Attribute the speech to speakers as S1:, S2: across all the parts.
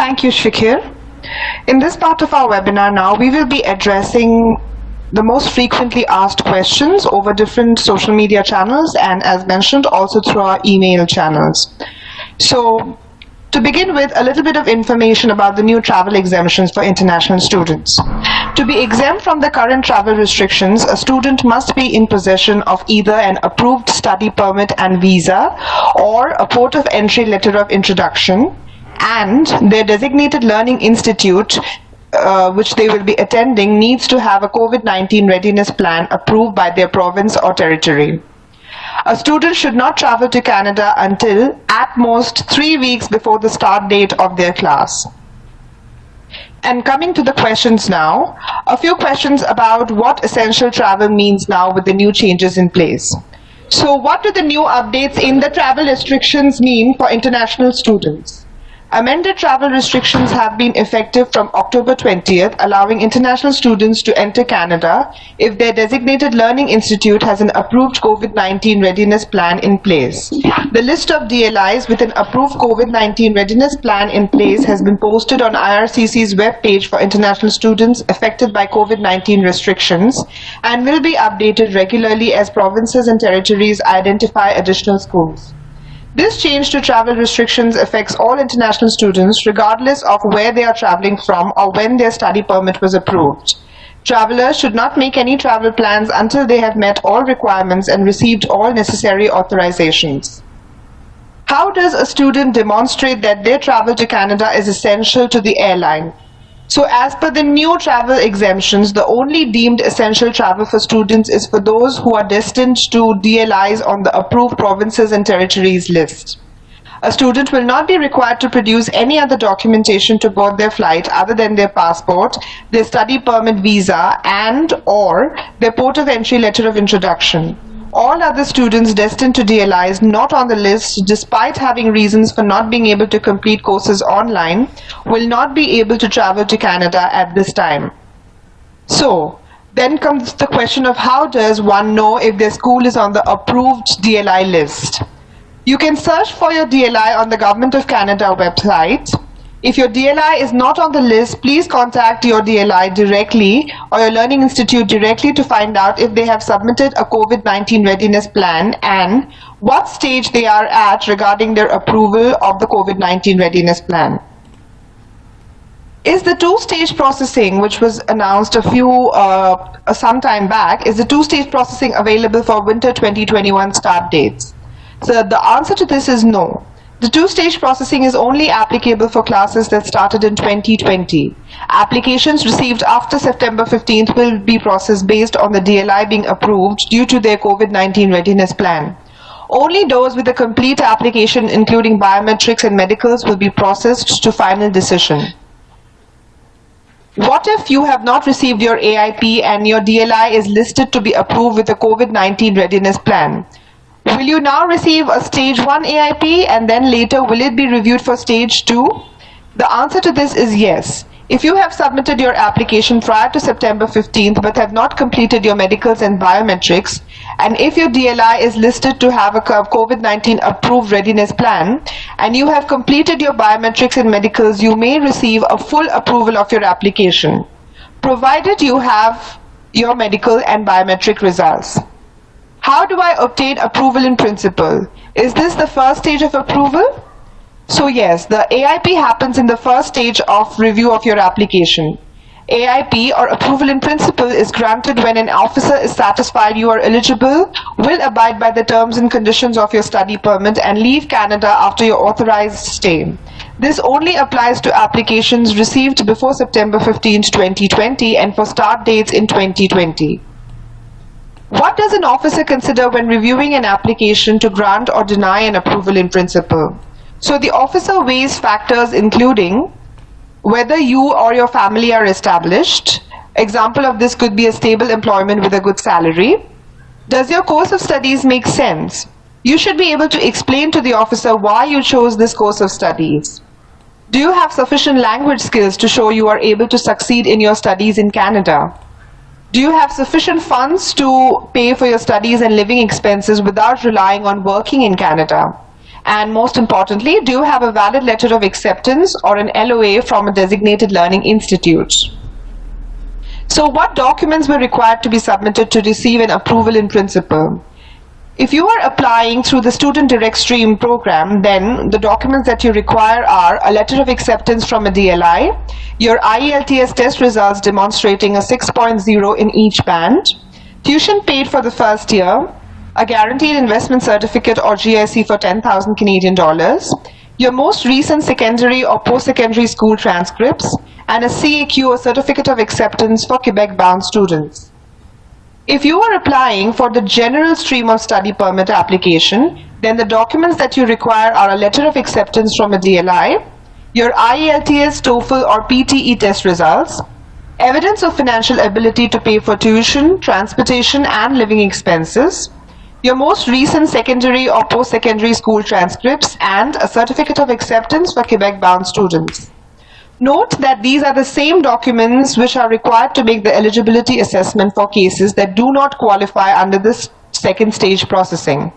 S1: Thank you, Shikir. In this part of our webinar now, we will be addressing the most frequently asked questions over different social media channels and, as mentioned, also through our email channels. So, to begin with, a little bit of information about the new travel exemptions for international students. To be exempt from the current travel restrictions, a student must be in possession of either an approved study permit and visa or a port of entry letter of introduction, and their designated learning institute which they will be attending needs to have a COVID-19 readiness plan approved by their province or territory. A student should not travel to Canada until at most 3 weeks before the start date of their class. And coming to the questions now, a few questions about what essential travel means now with the new changes in place. So what do the new updates in the travel restrictions mean for international students? Amended travel restrictions have been effective from October 20th, allowing international students to enter Canada if their designated learning institute has an approved COVID-19 readiness plan in place. The list of DLIs with an approved COVID-19 readiness plan in place has been posted on IRCC's webpage for international students affected by COVID-19 restrictions and will be updated regularly as provinces and territories identify additional schools. This change to travel restrictions affects all international students regardless of where they are traveling from or when their study permit was approved. Travelers should not make any travel plans until they have met all requirements and received all necessary authorizations. How does a student demonstrate that their travel to Canada is essential to the airline? So as per the new travel exemptions, the only deemed essential travel for students is for those who are destined to DLIs on the approved provinces and territories list. A student will not be required to produce any other documentation to board their flight other than their passport, their study permit visa, and/or their port of entry letter of introduction. All other students destined to DLIs not on the list, despite having reasons for not being able to complete courses online, will not be able to travel to Canada at this time. So, then comes the question of how does one know if their school is on the approved DLI list? You can search for your DLI on the Government of Canada website. If your DLI is not on the list, please contact your DLI directly or your learning institute directly to find out if they have submitted a COVID-19 readiness plan and what stage they are at regarding their approval of the COVID-19 readiness plan. Is the two-stage processing, which was announced some time back, is the two-stage processing available for winter 2021 start dates? So the answer to this is no. The two-stage processing is only applicable for classes that started in 2020. Applications received after September 15th will be processed based on the DLI being approved due to their COVID-19 readiness plan. Only those with a complete application including biometrics and medicals will be processed to final decision. What if you have not received your AIP and your DLI is listed to be approved with a COVID-19 readiness plan? Will you now receive a stage 1 AIP and then later will it be reviewed for stage 2? The answer to this is yes. If you have submitted your application prior to September 15th but have not completed your medicals and biometrics, and if your DLI is listed to have a COVID-19 approved readiness plan, and you have completed your biometrics and medicals, you may receive a full approval of your application, provided you have your medical and biometric results. How do I obtain approval in principle? Is this the first stage of approval? So yes, the AIP happens in the first stage of review of your application. AIP or approval in principle is granted when an officer is satisfied you are eligible, will abide by the terms and conditions of your study permit and leave Canada after your authorized stay. This only applies to applications received before September 15, 2020 and for start dates in 2020. What does an officer consider when reviewing an application to grant or deny an approval in principle? So the officer weighs factors including whether you or your family are established. Example of this could be a stable employment with a good salary. Does your course of studies make sense? You should be able to explain to the officer why you chose this course of studies. Do you have sufficient language skills to show you are able to succeed in your studies in Canada? Do you have sufficient funds to pay for your studies and living expenses without relying on working in Canada? And most importantly, do you have a valid letter of acceptance or an LOA from a designated learning institute? So what documents were required to be submitted to receive an approval in principle? If you are applying through the Student Direct Stream program, then the documents that you require are a letter of acceptance from a DLI, your IELTS test results demonstrating a 6.0 in each band, tuition paid for the first year, a guaranteed investment certificate or GIC for 10,000 Canadian dollars, your most recent secondary or post-secondary school transcripts, and a CAQ or certificate of acceptance for Quebec-bound students. If you are applying for the general stream of study permit application, then the documents that you require are a letter of acceptance from a DLI, your IELTS, TOEFL or PTE test results, evidence of financial ability to pay for tuition, transportation and living expenses, your most recent secondary or post-secondary school transcripts, and a certificate of acceptance for Quebec-bound students. Note that these are the same documents which are required to make the eligibility assessment for cases that do not qualify under this second stage processing.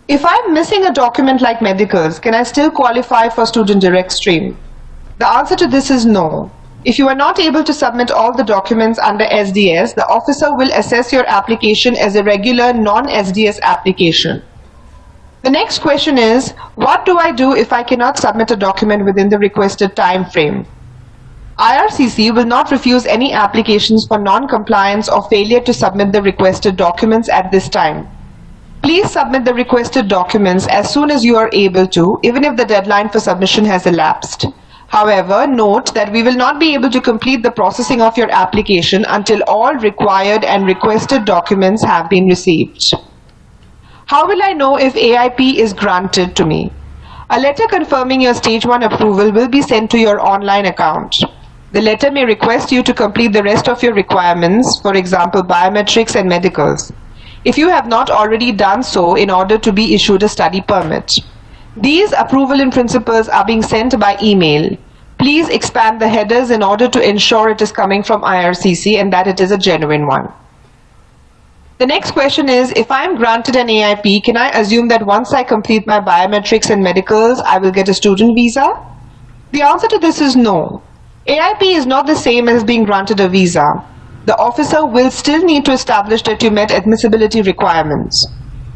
S1: If I'm missing a document like medicals, can I still qualify for Student Direct Stream? The answer to this is no. If you are not able to submit all the documents under SDS, the officer will assess your application as a regular non-SDS application. The next question is, what do I do if I cannot submit a document within the requested time frame? IRCC will not refuse any applications for non-compliance or failure to submit the requested documents at this time. Please submit the requested documents as soon as you are able to, even if the deadline for submission has elapsed. However, note that we will not be able to complete the processing of your application until all required and requested documents have been received. How will I know if AIP is granted to me? A letter confirming your Stage 1 approval will be sent to your online account. The letter may request you to complete the rest of your requirements, for example, biometrics and medicals, if you have not already done so in order to be issued a study permit. These approval in principles are being sent by email. Please expand the headers in order to ensure it is coming from IRCC and that it is a genuine one. The next question is, if I am granted an AIP, can I assume that once I complete my biometrics and medicals, I will get a student visa? The answer to this is no. AIP is not the same as being granted a visa. The officer will still need to establish that you met admissibility requirements.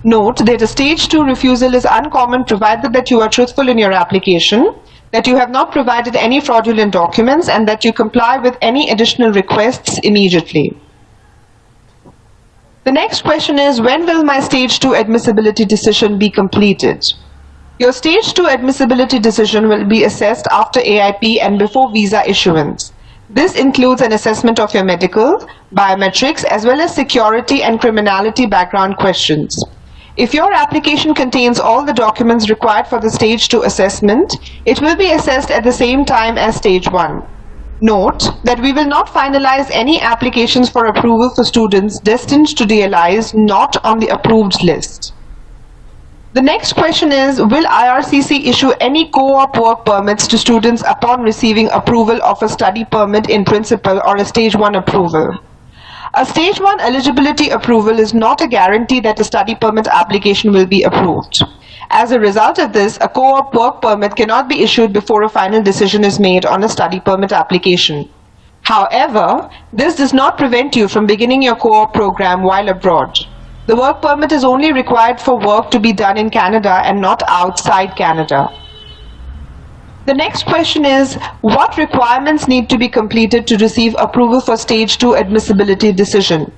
S1: Note that a Stage 2 refusal is uncommon provided that you are truthful in your application, that you have not provided any fraudulent documents, and that you comply with any additional requests immediately. The next question is, when will my Stage 2 admissibility decision be completed? Your Stage 2 admissibility decision will be assessed after AIP and before visa issuance. This includes an assessment of your medical, biometrics, as well as security and criminality background questions. If your application contains all the documents required for the Stage 2 assessment, it will be assessed at the same time as Stage 1. Note that we will not finalize any applications for approval for students destined to DLIs not on the approved list. The next question is, will IRCC issue any co-op work permits to students upon receiving approval of a study permit in principle or a Stage 1 approval? A Stage 1 eligibility approval is not a guarantee that a study permit application will be approved. As a result of this, a co-op work permit cannot be issued before a final decision is made on a study permit application. However, this does not prevent you from beginning your co-op program while abroad. The work permit is only required for work to be done in Canada and not outside Canada. The next question is, what requirements need to be completed to receive approval for Stage 2 admissibility decision?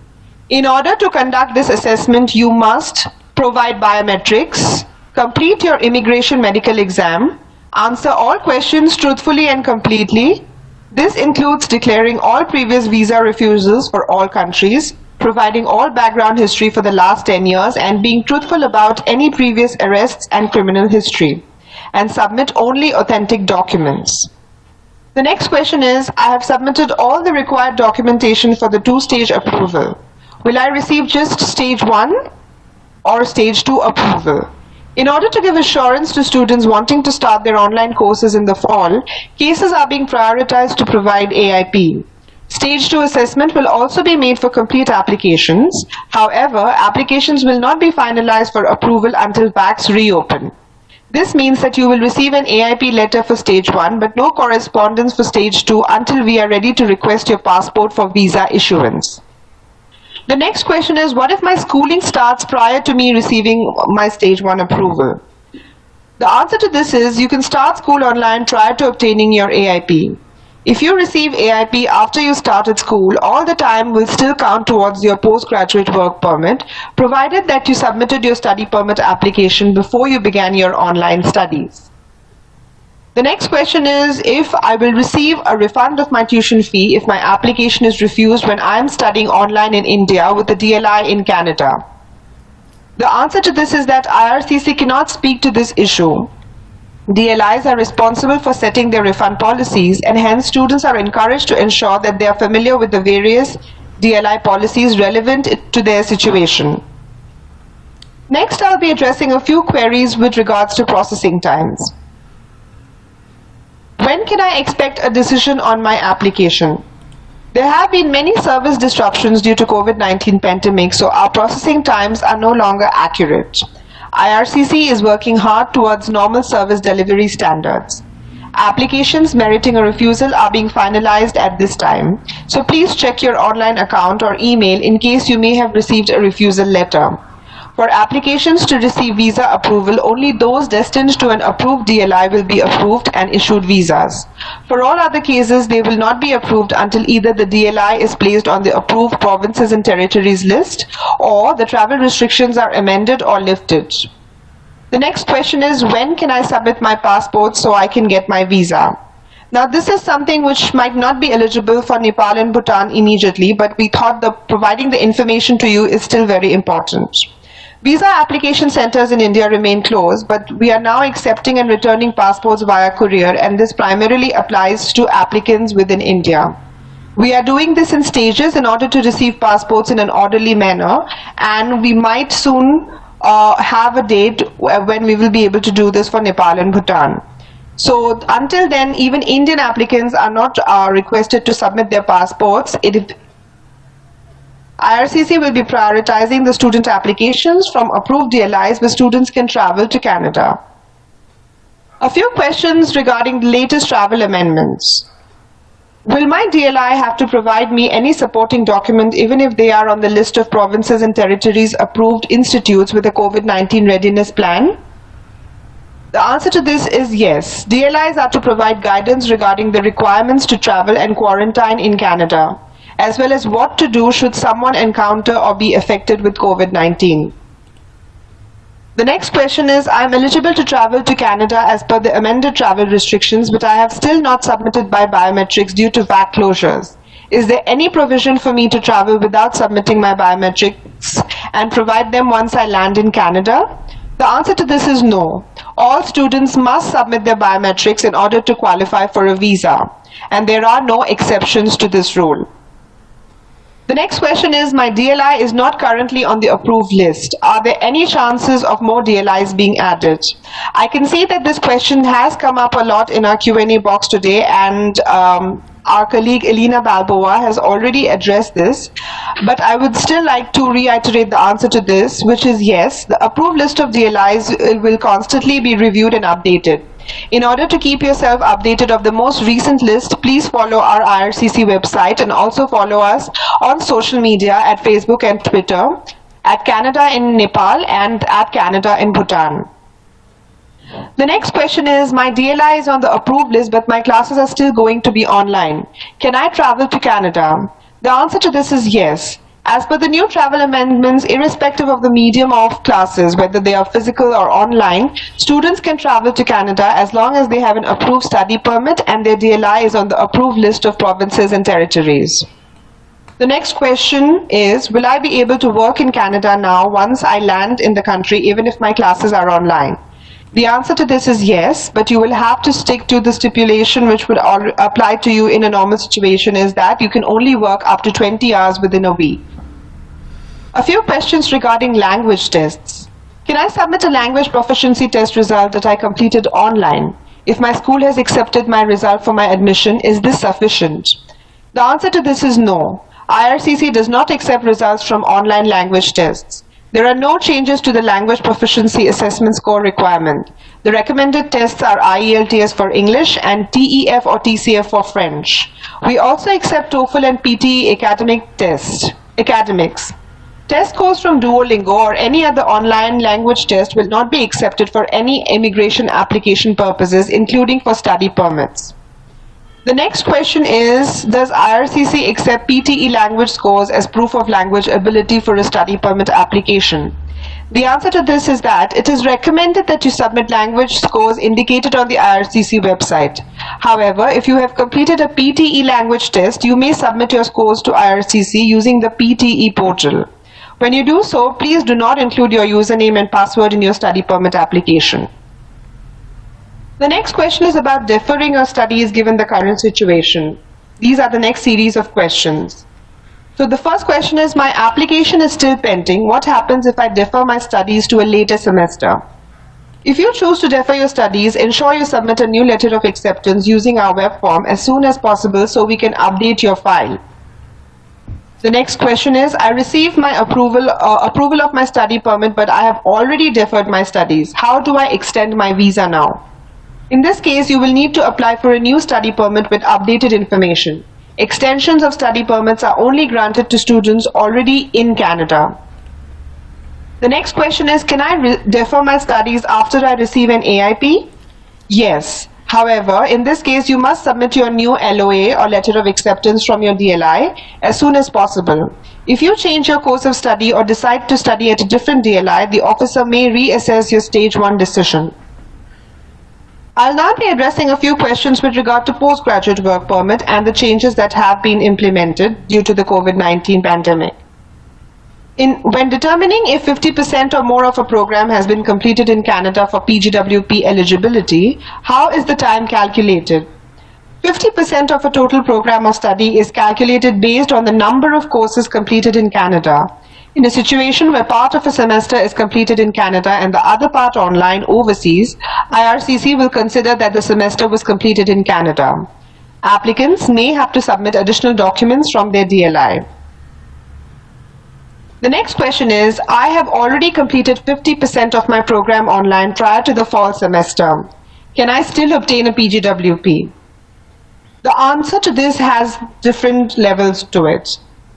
S1: In order to conduct this assessment, you must provide biometrics, complete your immigration medical exam, answer all questions truthfully and completely. This includes declaring all previous visa refusals for all countries, providing all background history for the last 10 years, and being truthful about any previous arrests and criminal history, and submit only authentic documents. The next question is, I have submitted all the required documentation for the 2-stage approval. Will I receive just Stage 1 or Stage 2 approval? In order to give assurance to students wanting to start their online courses in the fall, cases are being prioritized to provide AIP. Stage 2 assessment will also be made for complete applications. However, applications will not be finalized for approval until BACs reopen. This means that you will receive an AIP letter for Stage 1 but no correspondence for Stage 2 until we are ready to request your passport for visa issuance. The next question is, what if my schooling starts prior to me receiving my Stage 1 approval? The answer to this is, you can start school online prior to obtaining your AIP. If you receive AIP after you started school, all the time will still count towards your postgraduate work permit, provided that you submitted your study permit application before you began your online studies. The next question is, if I will receive a refund of my tuition fee if my application is refused when I am studying online in India with a DLI in Canada. The answer to this is that IRCC cannot speak to this issue. DLIs are responsible for setting their refund policies, and hence students are encouraged to ensure that they are familiar with the various DLI policies relevant to their situation. Next, I'll be addressing a few queries with regards to processing times. When can I expect a decision on my application? There have been many service disruptions due to COVID-19 pandemic, so our processing times are no longer accurate. IRCC is working hard towards normal service delivery standards. Applications meriting a refusal are being finalized at this time, so please check your online account or email in case you may have received a refusal letter. For applications to receive visa approval, only those destined to an approved DLI will be approved and issued visas. For all other cases, they will not be approved until either the DLI is placed on the approved provinces and territories list or the travel restrictions are amended or lifted. The next question is, when can I submit my passport so I can get my visa? Now, this is something which might not be eligible for Nepal and Bhutan immediately, but we thought that providing the information to you is still very important. Visa application centers in India remain closed, but we are now accepting and returning passports via courier, and this primarily applies to applicants within India. We are doing this in stages in order to receive passports in an orderly manner, and we might soon have a date when we will be able to do this for Nepal and Bhutan. So until then, even Indian applicants are not requested to submit their passports. IRCC will be prioritizing the student applications from approved DLIs where students can travel to Canada. A few questions regarding the latest travel amendments. Will my DLI have to provide me any supporting document even if they are on the list of provinces and territories approved institutes with a COVID-19 readiness plan? The answer to this is yes. DLIs are to provide guidance regarding the requirements to travel and quarantine in Canada, as well as what to do should someone encounter or be affected with COVID-19. The next question is, I am eligible to travel to Canada as per the amended travel restrictions, but I have still not submitted my biometrics due to VAC closures. Is there any provision for me to travel without submitting my biometrics and provide them once I land in Canada? The answer to this is no. All students must submit their biometrics in order to qualify for a visa, and there are no exceptions to this rule. The next question is, my DLI is not currently on the approved list. Are there any chances of more DLIs being added? I can see that this question has come up a lot in our Q&A box today, and our colleague Elena Balboa has already addressed this, but I would still like to reiterate the answer to this, which is yes, the approved list of DLIs will constantly be reviewed and updated. In order to keep yourself updated of the most recent list, please follow our IRCC website and also follow us on social media at Facebook and Twitter, at Canada in Nepal and at Canada in Bhutan. The next question is, my DLI is on the approved list, but my classes are still going to be online. Can I travel to Canada? The answer to this is yes. As per the new travel amendments, irrespective of the medium of classes, whether they are physical or online, students can travel to Canada as long as they have an approved study permit and their DLI is on the approved list of provinces and territories. The next question is, will I be able to work in Canada now once I land in the country, even if my classes are online? The answer to this is yes, but you will have to stick to the stipulation which would apply to you in a normal situation, is that you can only work up to 20 hours within a week. A few questions regarding language tests. Can I submit a language proficiency test result that I completed online? If my school has accepted my result for my admission, is this sufficient? The answer to this is no. IRCC does not accept results from online language tests. There are no changes to the language proficiency assessment score requirement. The recommended tests are IELTS for English and TEF or TCF for French. We also accept TOEFL and PTE academics. Test scores from Duolingo or any other online language test will not be accepted for any immigration application purposes, including for study permits. The next question is, does IRCC accept PTE language scores as proof of language ability for a study permit application? The answer to this is that it is recommended that you submit language scores indicated on the IRCC website. However, if you have completed a PTE language test, you may submit your scores to IRCC using the PTE portal. When you do so, please do not include your username and password in your study permit application. The next question is about deferring your studies given the current situation. These are the next series of questions. So the first question is, my application is still pending. What happens if I defer my studies to a later semester? If you choose to defer your studies, ensure you submit a new letter of acceptance using our web form as soon as possible so we can update your file. The next question is, I received my approval of my study permit, but I have already deferred my studies. How do I extend my visa now? In this case, you will need to apply for a new study permit with updated information. Extensions of study permits are only granted to students already in Canada. The next question is, can I defer my studies after I receive an AIP? Yes. However, in this case, you must submit your new LOA or letter of acceptance from your DLI as soon as possible. If you change your course of study or decide to study at a different DLI, the officer may reassess your stage 1 decision. I'll now be addressing a few questions with regard to postgraduate work permit and the changes that have been implemented due to the COVID-19 pandemic. When determining if 50% or more of a program has been completed in Canada for PGWP eligibility, how is the time calculated? 50% of a total program of study is calculated based on the number of courses completed in Canada. In a situation where part of a semester is completed in Canada and the other part online overseas, IRCC will consider that the semester was completed in Canada. Applicants may have to submit additional documents from their DLI. The next question is, I have already completed 50% of my program online prior to the fall semester. Can I still obtain a PGWP? The answer to this has different levels to it.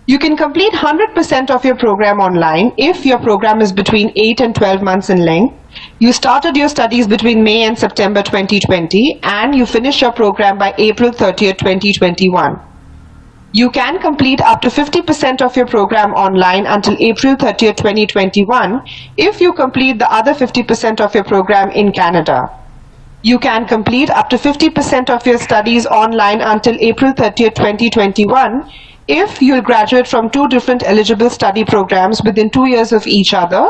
S1: You can complete 100% of your program online if your program is between 8 and 12 months in length. You started your studies between May and September 2020 and you finish your program by April 30th, 2021. You can complete up to 50% of your program online until April 30th, 2021 if you complete the other 50% of your program in Canada. You can complete up to 50% of your studies online until April 30th, 2021 if you'll graduate from 2 different eligible study programs within 2 years of each other.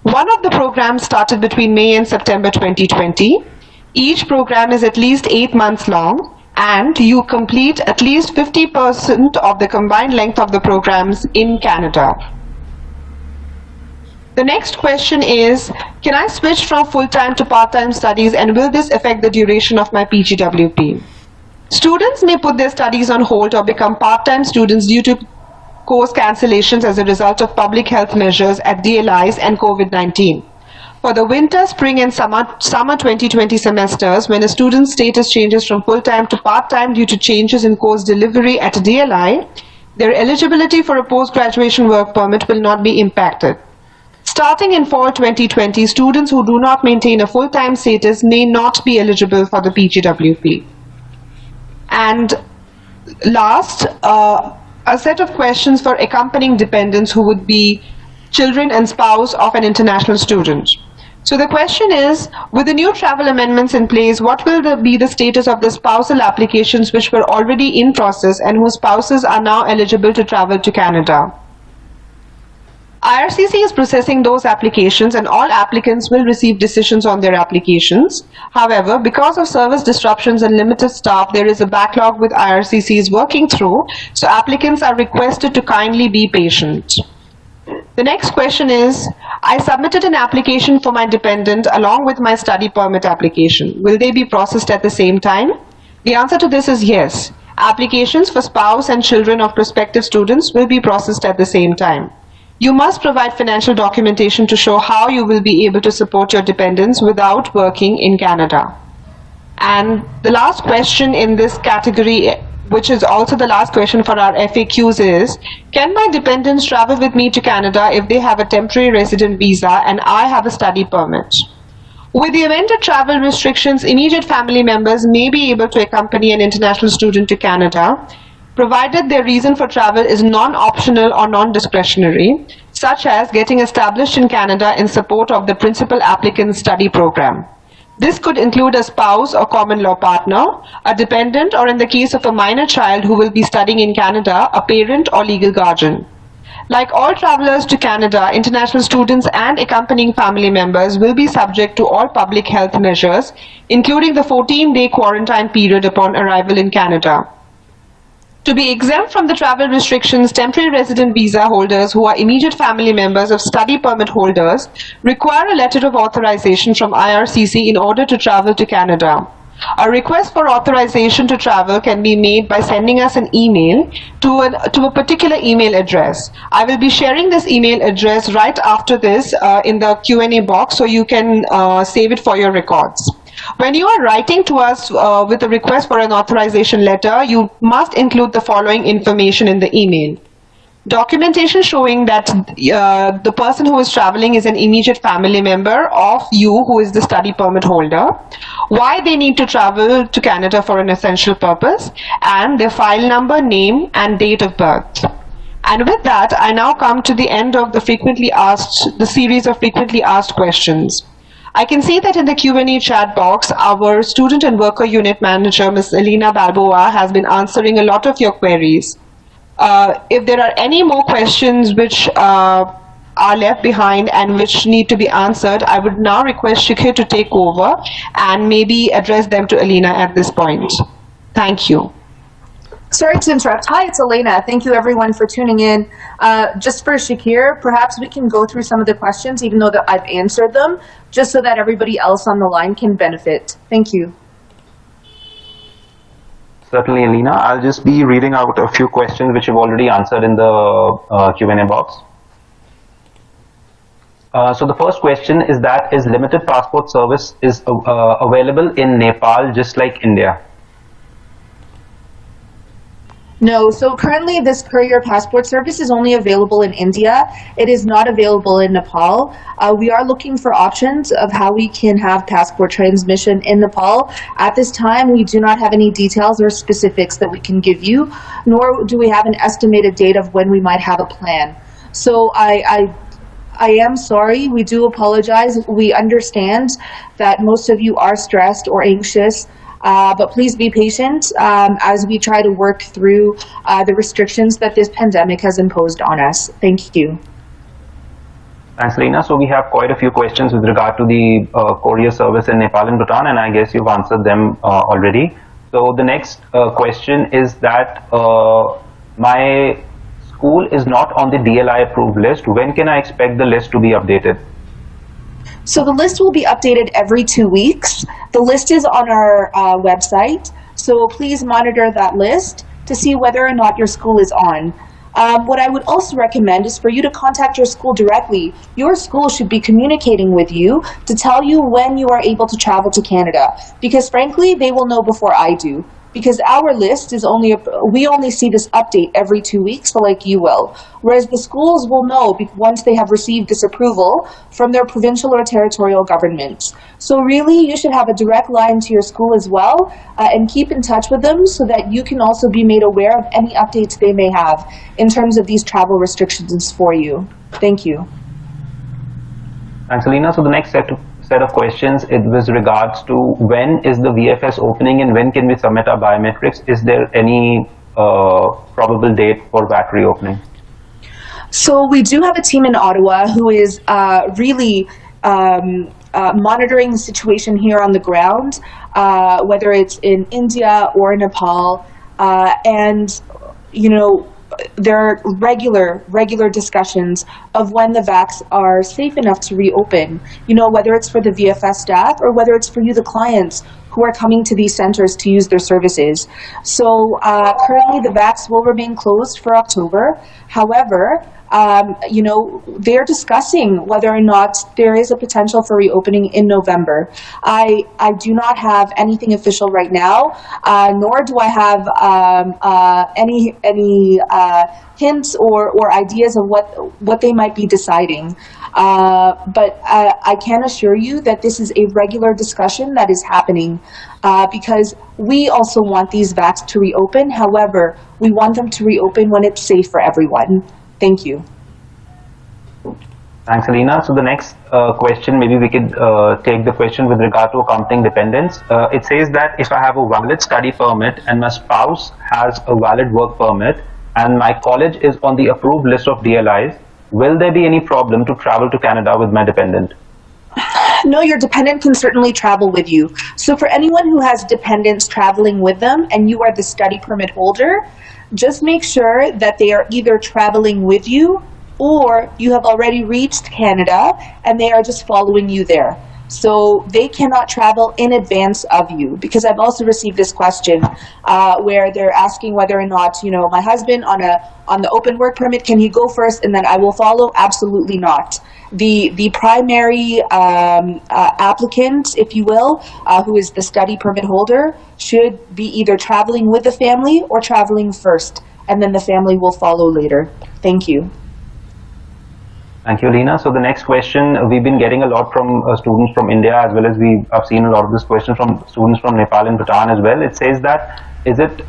S1: One of the programs started between May and September 2020. Each program is at least 8 months long and you complete at least 50% of the combined length of the programs in Canada. The next question is, can I switch from full-time to part-time studies and will this affect the duration of my PGWP? Students may put their studies on hold or become part-time students due to course cancellations as a result of public health measures at DLIs and COVID-19. For the winter, spring and summer 2020 semesters, when a student's status changes from full-time to part-time due to changes in course delivery at a DLI, their eligibility for a post-graduation work permit will not be impacted. Starting in fall 2020, students who do not maintain a full-time status may not be eligible for the PGWP. And last, a set of questions for accompanying dependents who would be children and spouse of an international student. So the question is, with the new travel amendments in place, what will be the status of the spousal applications which were already in process and whose spouses are now eligible to travel to Canada? IRCC is processing those applications and all applicants will receive decisions on their applications. However, because of service disruptions and limited staff, there is a backlog with IRCC is working through, so applicants are requested to kindly be patient. The next question is, I submitted an application for my dependent along with my study permit application. Will they be processed at the same time? The answer to this is yes. Applications for spouse and children of prospective students will be processed at the same time. You must provide financial documentation to show how you will be able to support your dependents without working in Canada. And the last question in this category, which is also the last question for our FAQs, is, can my dependents travel with me to Canada if they have a temporary resident visa and I have a study permit? With the amended travel restrictions, immediate family members may be able to accompany an international student to Canada, provided their reason for travel is non-optional or non-discretionary, such as getting established in Canada in support of the principal applicant's study program. This could include a spouse or common law partner, a dependent, or in the case of a minor child who will be studying in Canada, a parent or legal guardian. Like all travelers to Canada, international students and accompanying family members will be subject to all public health measures, including the 14-day quarantine period upon arrival in Canada. To be exempt from the travel restrictions, temporary resident visa holders who are immediate family members of study permit holders require a letter of authorization from IRCC in order to travel to Canada. A request for authorization to travel can be made by sending us an email to a particular email address. I will be sharing this email address right after this in the Q&A box, so you can save it for your records. When you are writing to us with a request for an authorization letter, you must include the following information in the email. Documentation showing that the person who is traveling is an immediate family member of you who is the study permit holder, why they need to travel to Canada for an essential purpose, and their file number, name, and date of birth. And with that, I now come to the end of the series of frequently asked questions. I can see that in the Q&A chat box, our student and worker unit manager, Ms. Elena Balboa, has been answering a lot of your queries. If there are any more questions which are left behind and which need to be answered, I would now request Shikhar to take over and maybe address them to Elena at this point. Thank you.
S2: Sorry to interrupt. Hi, it's Elena. Thank you everyone for tuning in. Just for Shakir, perhaps we can go through some of the questions, even though that I've answered them, just so that everybody else on the line can benefit. Thank you.
S3: Certainly, Elena. I'll just be reading out a few questions which you've already answered in the Q&A box. So the first question is that, is limited passport service available in Nepal just like India?
S2: No, so currently this courier passport service is only available in India. It is not available in Nepal. We are looking for options of how we can have passport transmission in Nepal. At this time, we do not have any details or specifics that we can give you, nor do we have an estimated date of when we might have a plan. So I am sorry, we do apologize. We understand that most of you are stressed or anxious. But please be patient as we try to work through the restrictions that this pandemic has imposed on us. Thank you.
S3: Thanks, Lena. So we have quite a few questions with regard to the courier service in Nepal and Bhutan, and I guess you've answered them already. So the next question is that my school is not on the DLI approved list. When can I expect the list to be updated?
S2: So the list will be updated every 2 weeks. The list is on our website, so please monitor that list to see whether or not your school is on. What I would also recommend is for you to contact your school directly. Your school should be communicating with you to tell you when you are able to travel to Canada, because frankly, they will know before I do. Because our list is we only see this update every 2 weeks, like you will. Whereas the schools will know once they have received this approval from their provincial or territorial governments. So really, you should have a direct line to your school as well, and keep in touch with them so that you can also be made aware of any updates they may have in terms of these travel restrictions for you. Thank you.
S3: Thanks, Alina. So the next set of questions, it was regards to when is the VFS opening and when can we submit our biometrics? Is there any probable date for VAT reopening?
S2: So we do have a team in Ottawa who is really monitoring the situation here on the ground, whether it's in India or Nepal, and you know, there are regular discussions of when the VACs are safe enough to reopen, you know, whether it's for the VFS staff or whether it's for you, the clients, who are coming to these centers to use their services. So currently the VACs will remain closed for October. However, they're discussing whether or not there is a potential for reopening in November. I do not have anything official right now, nor do I have any hints or ideas of what they might be deciding. But I can assure you that this is a regular discussion that is happening because we also want these VACs to reopen. However, we want them to reopen when it's safe for everyone. Thank you.
S3: Thanks, Alina. So the next question, maybe we could take the question with regard to accompanying dependents. It says that if I have a valid study permit and my spouse has a valid work permit and my college is on the approved list of DLIs, will there be any problem to travel to Canada with my dependent?
S2: No, your dependent can certainly travel with you. So for anyone who has dependents traveling with them and you are the study permit holder, just make sure that they are either traveling with you or you have already reached Canada and they are just following you there. So they cannot travel in advance of you, because I've also received this question where they're asking whether or not, my husband on the open work permit, can he go first and then I will follow? Absolutely not. The primary applicant, if you will, who is the study permit holder, should be either traveling with the family or traveling first, and then the family will follow later. Thank you.
S3: Thank you, Lena. So the next question, we've been getting a lot from students from India, as well as I've seen a lot of this question from students from Nepal and Bhutan as well. It says that, is it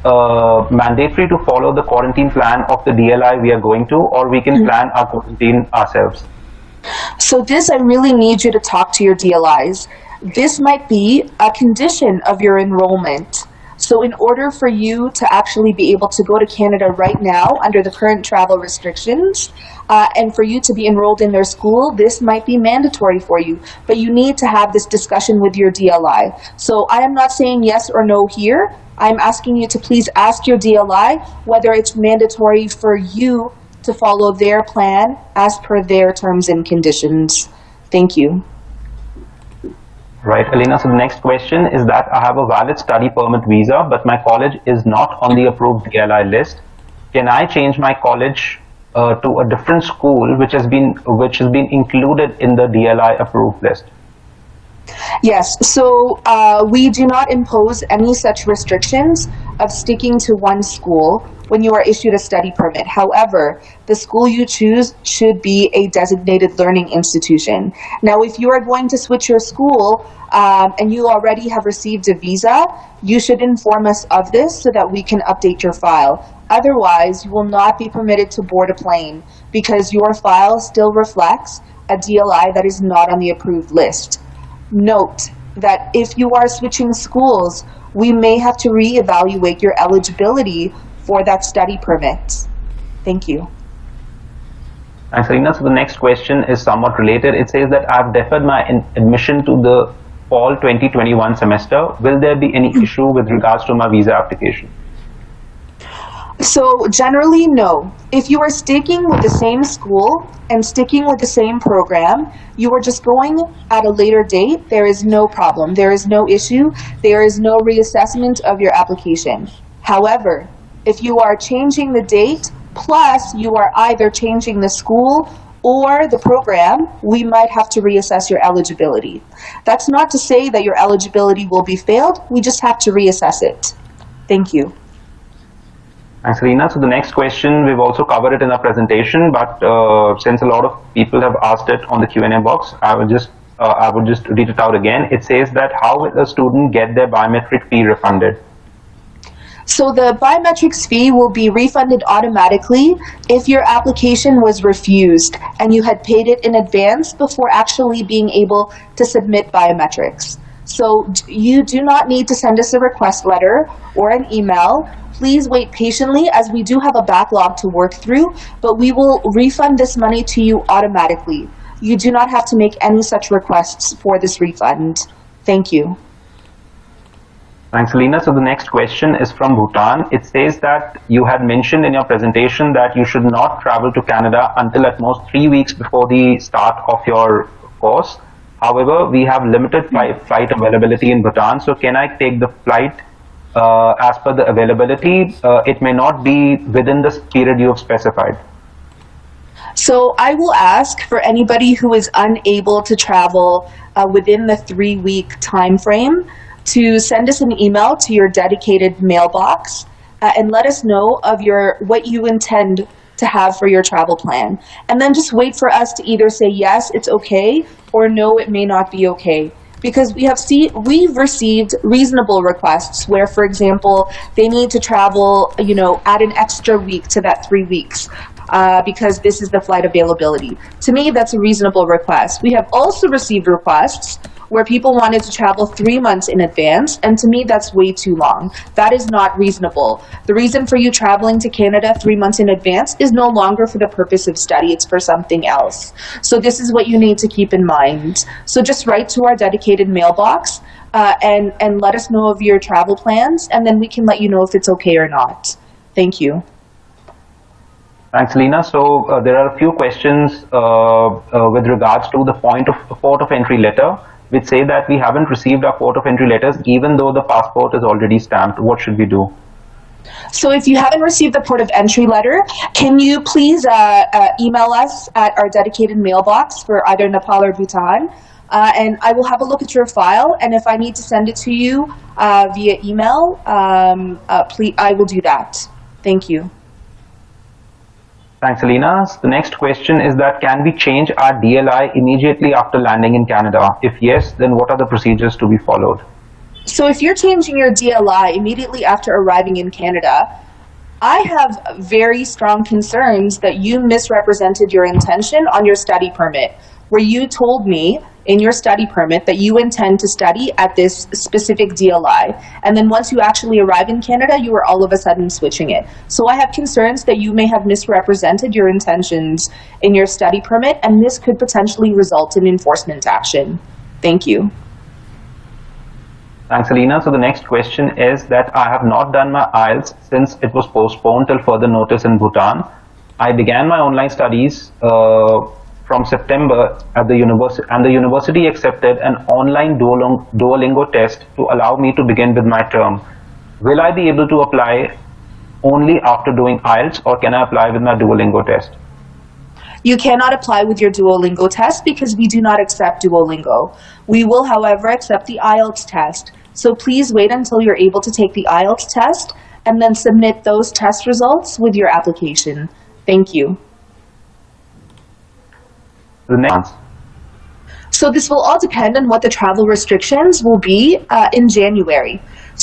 S3: mandatory to follow the quarantine plan of the DLI we are going to, or we can plan our quarantine ourselves?
S2: So this, I really need you to talk to your DLIs. This might be a condition of your enrollment. So in order for you to actually be able to go to Canada right now under the current travel restrictions, and for you to be enrolled in their school, this might be mandatory for you. But you need to have this discussion with your DLI. So I am not saying yes or no here. I'm asking you to please ask your DLI whether it's mandatory for you to follow their plan as per their terms and conditions. Thank you.
S3: Right, Alina. So the next question is that I have a valid study permit visa, but my college is not on the approved DLI list. Can I change my college to a different school which has been included in the DLI approved list?
S2: Yes, so we do not impose any such restrictions of sticking to one school when you are issued a study permit. However, the school you choose should be a designated learning institution. Now, if you are going to switch your school and you already have received a visa, you should inform us of this so that we can update your file. Otherwise, you will not be permitted to board a plane because your file still reflects a DLI that is not on the approved list. Note that if you are switching schools, we may have to reevaluate your eligibility for that study permit. Thank you.
S3: Thanks, Alina. So the next question is somewhat related. It says that I've deferred my admission to the fall 2021 semester. Will there be any issue with regards to my visa application?
S2: So generally, no. If you are sticking with the same school and sticking with the same program, you are just going at a later date, there is no problem. There is no issue. There is no reassessment of your application. However, if you are changing the date, plus you are either changing the school or the program, we might have to reassess your eligibility. That's not to say that your eligibility will be failed. We just have to reassess it. Thank you.
S3: Thanks, Rina. So the next question, we've also covered it in our presentation, but since a lot of people have asked it on the Q&A box, I would just read it out again. It says that how will a student get their biometric fee refunded?
S2: So the biometrics fee will be refunded automatically if your application was refused and you had paid it in advance before actually being able to submit biometrics. So you do not need to send us a request letter or an email. Please wait patiently as we do have a backlog to work through, but we will refund this money to you automatically. You do not have to make any such requests for this refund. Thank you.
S3: Thanks, Alina. So the next question is from Bhutan. It says that you had mentioned in your presentation that you should not travel to Canada until at most 3 weeks before the start of your course. However, we have limited flight availability in Bhutan, so can I take the flight as per the availability? It may not be within the period you have specified.
S2: So I will ask for anybody who is unable to travel within the 3-week time frame to send us an email to your dedicated mailbox and let us know of what you intend to have for your travel plan. And then just wait for us to either say yes, it's okay, or no, it may not be okay. Because we've received reasonable requests where, for example, they need to travel, add an extra week to that 3 weeks. Because this is the flight availability. To me, that's a reasonable request. We have also received requests where people wanted to travel 3 months in advance, and to me, that's way too long. That is not reasonable. The reason for you traveling to Canada 3 months in advance is no longer for the purpose of study, it's for something else. So this is what you need to keep in mind. So just write to our dedicated mailbox and let us know of your travel plans, and then we can let you know if it's okay or not. Thank you.
S3: Thanks, Lena. So there are a few questions with regards to the port of entry letter, which say that we haven't received our port of entry letters, even though the passport is already stamped. What should we do?
S2: So if you haven't received the port of entry letter, can you please email us at our dedicated mailbox for either Nepal or Bhutan? And I will have a look at your file, and if I need to send it to you via email, please, I will do that. Thank you.
S3: Thanks, Alina. The next question is that can we change our DLI immediately after landing in Canada? If yes, then what are the procedures to be followed?
S2: So if you're changing your DLI immediately after arriving in Canada, I have very strong concerns that you misrepresented your intention on your study permit, where you told me in your study permit that you intend to study at this specific DLI. And then once you actually arrive in Canada, you are all of a sudden switching it. So I have concerns that you may have misrepresented your intentions in your study permit, and this could potentially result in enforcement action. Thank you.
S3: Thanks, Alina. So the next question is that I have not done my IELTS since it was postponed till further notice in Bhutan. I began my online studies from September at the university, and the university accepted an online Duolingo test to allow me to begin with my term. Will I be able to apply only after doing IELTS, or can I apply with my Duolingo test?
S2: You cannot apply with your Duolingo test because we do not accept Duolingo. We will, however, accept the IELTS test. So please wait until you're able to take the IELTS test and then submit those test results with your application. Thank you.
S3: The next.
S2: So this will all depend on what the travel restrictions will be in January,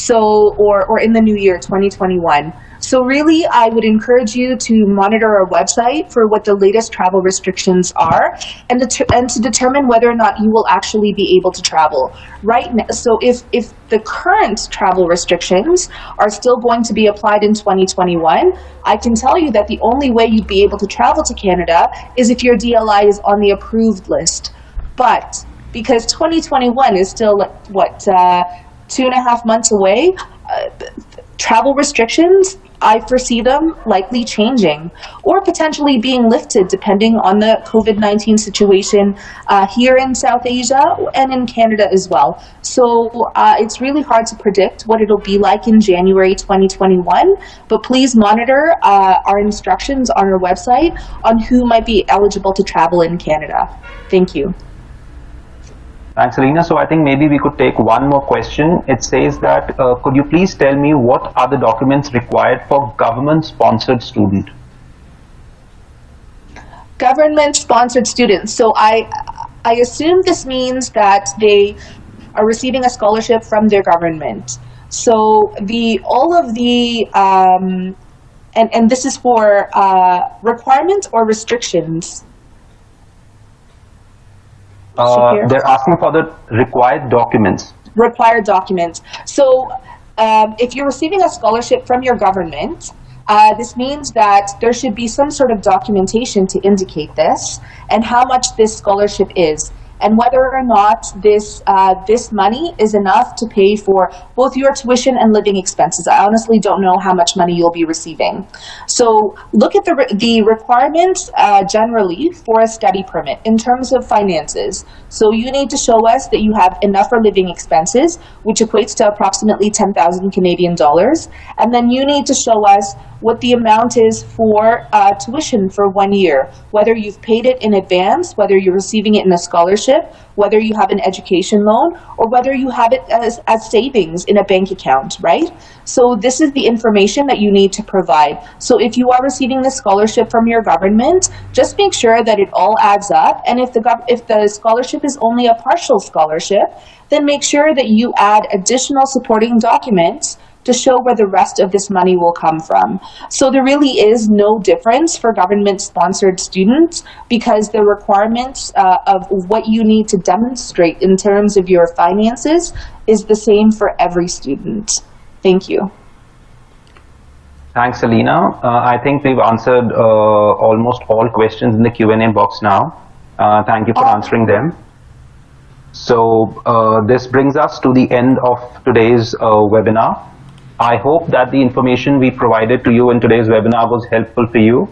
S2: or in the new year, 2021. So really, I would encourage you to monitor our website for what the latest travel restrictions are, and to determine whether or not you will actually be able to travel. Right now, so if the current travel restrictions are still going to be applied in 2021, I can tell you that the only way you'd be able to travel to Canada is if your DLI is on the approved list. But because 2021 is still, 2.5 months away, travel restrictions, I foresee them likely changing or potentially being lifted depending on the COVID-19 situation here in South Asia and in Canada as well. So it's really hard to predict what it'll be like in January 2021, but please monitor our instructions on our website on who might be eligible to travel in Canada. Thank you.
S3: Thanks, Alina. So I think maybe we could take one more question. It says that, could you please tell me what are the documents required for government-sponsored student?
S2: Government-sponsored students. So I assume this means that they are receiving a scholarship from their government. So all of the and this is for requirements or restrictions.
S3: They're asking for the required documents.
S2: Required documents. So if you're receiving a scholarship from your government, this means that there should be some sort of documentation to indicate this and how much this scholarship is. and whether or not this money is enough to pay for both your tuition and living expenses. I honestly don't know how much money you'll be receiving. So look at the requirements generally for a study permit in terms of finances. So you need to show us that you have enough for living expenses, which equates to approximately 10,000 Canadian dollars. And then you need to show us what the amount is for tuition for 1 year, whether you've paid it in advance, whether you're receiving it in a scholarship, whether you have an education loan, or whether you have it as savings in a bank account, right? So this is the information that you need to provide. So if you are receiving the scholarship from your government, just make sure that it all adds up. And if the scholarship is only a partial scholarship, then make sure that you add additional supporting documents to show where the rest of this money will come from. So there really is no difference for government-sponsored students because the requirements of what you need to demonstrate in terms of your finances is the same for every student. Thank you.
S3: Thanks, Alina. I think we've answered almost all questions in the Q&A box now. Thank you for answering them. So this brings us to the end of today's webinar. I hope that the information we provided to you in today's webinar was helpful for you.